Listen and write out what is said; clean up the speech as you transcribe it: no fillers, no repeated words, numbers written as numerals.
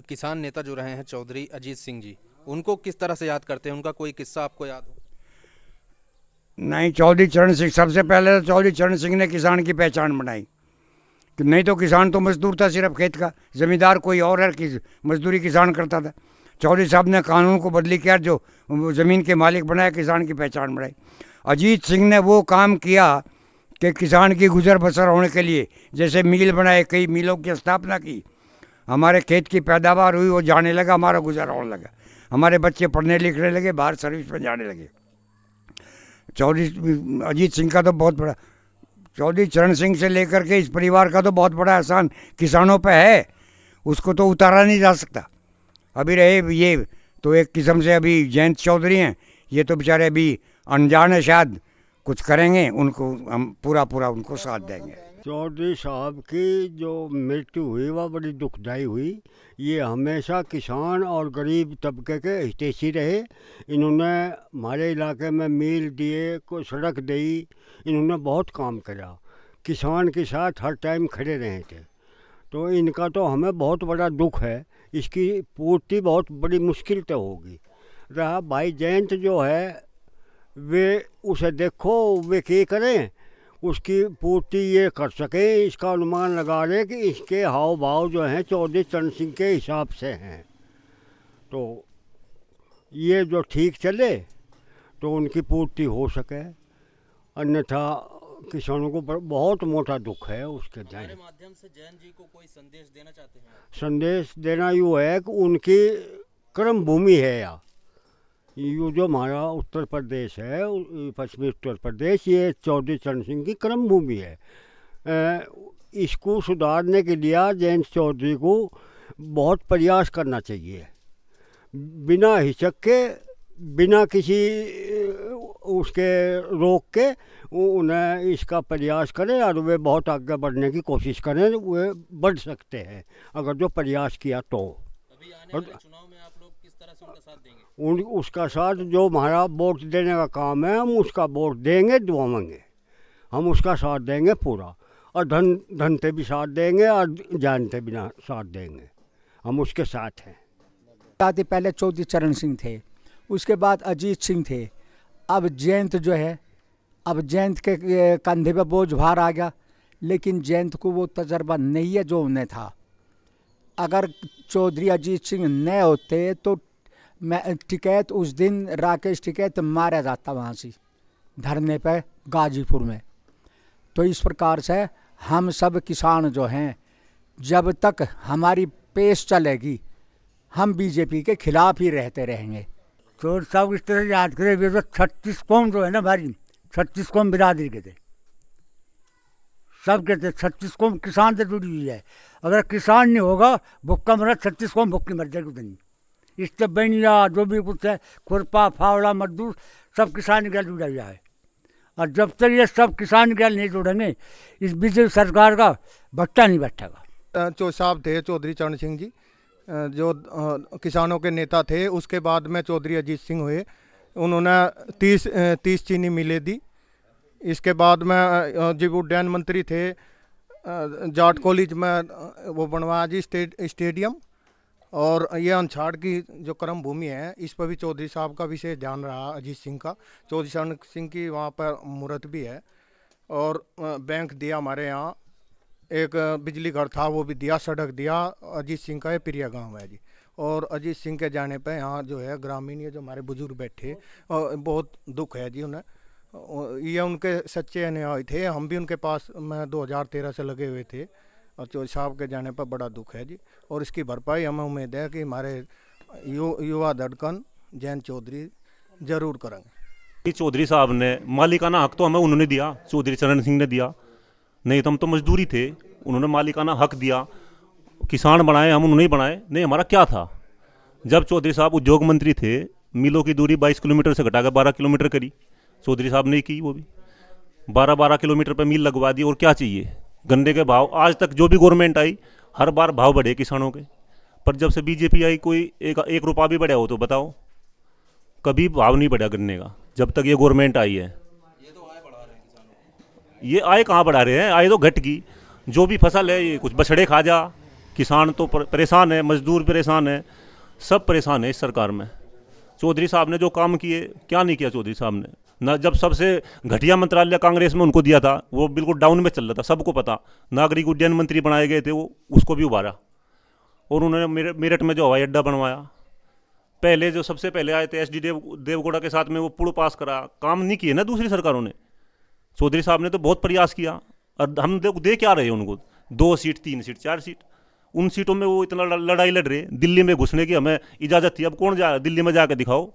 किसान नेता जो रहे हैं चौधरी अजीत सिंह जी, उनको किस तरह से याद करते हैं? उनका कोई किस्सा आपको याद हो? नहीं, चौधरी चरण सिंह सबसे पहले तो चौधरी चरण सिंह ने किसान की पहचान बनाई कि नहीं तो किसान तो मजदूर था सिर्फ खेत का, जमींदार कोई और है कि मजदूरी किसान करता था। चौधरी साहब ने कानून को बदली किया, जो ज़मीन के मालिक बनाया, किसान की पहचान बनाई। अजीत सिंह ने वो काम किया कि किसान की गुजर बसर होने के लिए जैसे मील बनाए, कई मीलों की स्थापना की, हमारे खेत की पैदावार हुई, वो जाने लगा, हमारा गुजारा होने लगा, हमारे बच्चे पढ़ने लिखने लगे, बाहर सर्विस में जाने लगे। चौधरी अजीत सिंह का तो बहुत बड़ा, चौधरी चरण सिंह से लेकर के इस परिवार का तो बहुत बड़ा एहसान किसानों पे है, उसको तो उतारा नहीं जा सकता। अभी रहे ये तो एक किस्म से अभी जयंत चौधरी हैं, ये तो बेचारे अभी अनजान है, शायद कुछ करेंगे, उनको हम पूरा पूरा उनको साथ देंगे। चौधरी साहब की जो मृत्यु हुई वह बड़ी दुखदाई हुई। ये हमेशा किसान और गरीब तबके के हितैषी रहे। इन्होंने हमारे इलाके में मील दिए, कोई सड़क दी, इन्होंने बहुत काम करा, किसान के साथ हर टाइम खड़े रहे थे। तो इनका तो हमें बहुत बड़ा दुख है, इसकी पूर्ति बहुत बड़ी मुश्किल तो होगी। रहा भाई जयंत जो है, वे उसे देखो वे क्या करें, उसकी पूर्ति ये कर सके, इसका अनुमान लगा लें कि इसके हाव भाव जो हैं चौधरी चरण सिंह के हिसाब से हैं, तो ये जो ठीक चले तो उनकी पूर्ति हो सके, अन्यथा किसानों को बहुत मोटा दुख है उसके जाने। हमारे माध्यम से जैन जी को कोई संदेश देना चाहते हैं? संदेश देना यूँ है कि उनकी कर्म भूमि है या ये जो हमारा उत्तर प्रदेश है, पश्चिमी उत्तर प्रदेश, ये चौधरी चरण सिंह की कर्म भूमि है। इसको सुधारने के लिए जयंत चौधरी को बहुत प्रयास करना चाहिए, बिना हिचक के, बिना किसी उसके रोक के उन्हें इसका प्रयास करें और वे बहुत आगे बढ़ने की कोशिश करें। वे बढ़ सकते हैं अगर जो प्रयास किया तो। अभी आने वाले चुनाव में आप लोग किस तरह से उनका साथ देंगे? उसका साथ जो हमारा वोट देने का काम है, हम उसका वोट देंगे, दुआएंगे, हम उसका साथ देंगे पूरा, और धन से भी साथ देंगे और जान से भी साथ देंगे, हम उसके साथ हैं। पहले चौधरी चरण सिंह थे, उसके बाद अजीत सिंह थे, अब जयंत जो है, अब जयंत के कंधे पे बोझ भार आ गया, लेकिन जयंत को वो तजर्बा नहीं है जो उन्हें था। अगर चौधरी अजीत सिंह न होते तो मैं टिकैत उस दिन राकेश टिकैत मारा जाता वहाँ से धरने पे गाजीपुर में। तो इस प्रकार से हम सब किसान जो हैं, जब तक हमारी पेश चलेगी हम बीजेपी के खिलाफ ही रहते रहेंगे। चौधरी साहब इस तरह याद करें, वे तो 36 कौम जो है ना हमारी, 36 कौम बिरादरी के थे, सब के थे, 36 कौम किसान से जुड़ी हुई है। अगर किसान नहीं होगा, भुक्का मरा 36 कौम भुक्की मर जाएगी उतनी। इससे बनिया जो भी कुछ है, खुरपा फावड़ा मजदूर सब किसान के जुड़ा हुआ है, और जब तक ये सब किसान के नहीं जुड़ेंगे, इस बीजेपी सरकार का भट्टा नहीं बैठेगा। जो साहब थे चौधरी चरण सिंह जी, जो किसानों के नेता थे, उसके बाद में चौधरी अजीत सिंह हुए, उन्होंने 30 चीनी मिलें दी। इसके बाद में जीव उद्यान मंत्री थे, जाट कॉलेज में वो बनवाया जी स्टेडियम, और ये अंछाड़ की जो कर्म भूमि है, इस पर भी चौधरी साहब का विशेष ध्यान रहा अजीत सिंह का। चौधरी चरण सिंह की वहाँ पर मूर्त भी है, और बैंक दिया हमारे यहाँ, एक बिजली घर था वो भी दिया, सड़क दिया। अजीत सिंह का ये प्रिय गांव है जी। और अजीत सिंह के जाने पे यहाँ जो है ग्रामीण, ये जो हमारे बुजुर्ग बैठे, बहुत दुख है जी उन्हें। ये उनके सच्चे अनुयायी थे, हम भी उनके पास में 2013 से लगे हुए थे, और चौधरी साहब के जाने पर बड़ा दुख है जी। और इसकी भरपाई हमें उम्मीद है कि हमारे युवा धड़कन जयंत चौधरी जरूर करेंगे। चौधरी साहब ने मालिकाना हक तो हमें उन्होंने दिया, चौधरी चरण सिंह ने दिया, नहीं तो हम तो मजदूरी थे, उन्होंने मालिकाना हक दिया, किसान बनाए, हम उन्होंने बनाए, नहीं हमारा क्या था। जब चौधरी साहब उद्योग मंत्री थे, मिलों की दूरी 22 किलोमीटर से घटाकर 12 किलोमीटर करी, चौधरी साहब ने की, वो भी 12-12 किलोमीटर पर मील लगवा दी। और क्या चाहिए? गन्ने के भाव आज तक जो भी गवर्नमेंट आई, हर बार भाव बढ़े किसानों के, पर जब से बीजेपी आई कोई एक रुपया भी बढ़ा हो तो बताओ? कभी भाव नहीं बढ़ा गन्ने का जब तक ये गवर्नमेंट आई है। ये आय कहाँ बढ़ा रहे हैं? आय तो घट की, जो भी फसल है, ये कुछ बछड़े खा जा, किसान तो परेशान है, मजदूर परेशान है, सब परेशान है इस सरकार में। चौधरी साहब ने जो काम किए, क्या नहीं किया चौधरी साहब ने ना। जब सबसे घटिया मंत्रालय कांग्रेस में उनको दिया था, वो बिल्कुल डाउन में चल रहा था, सबको पता। नागरिक उड्डयन मंत्री बनाए गए थे, वो उसको भी उभारा। और उन्होंने मेरठ में जो हवाई अड्डा बनवाया, पहले जो सबसे पहले आए थे एसडी देवगौड़ा के साथ में, वो पुल पास करा, काम नहीं किए ना दूसरी सरकारों ने। चौधरी साहब ने तो बहुत प्रयास किया, और हम दे क्या रहे हैं उनको 2 सीट 3 सीट 4 सीट। उन सीटों में वो इतना लड़ाई लड़ रहे, दिल्ली में घुसने की हमें इजाज़त थी। अब कौन जा दिल्ली में जाकर दिखाओ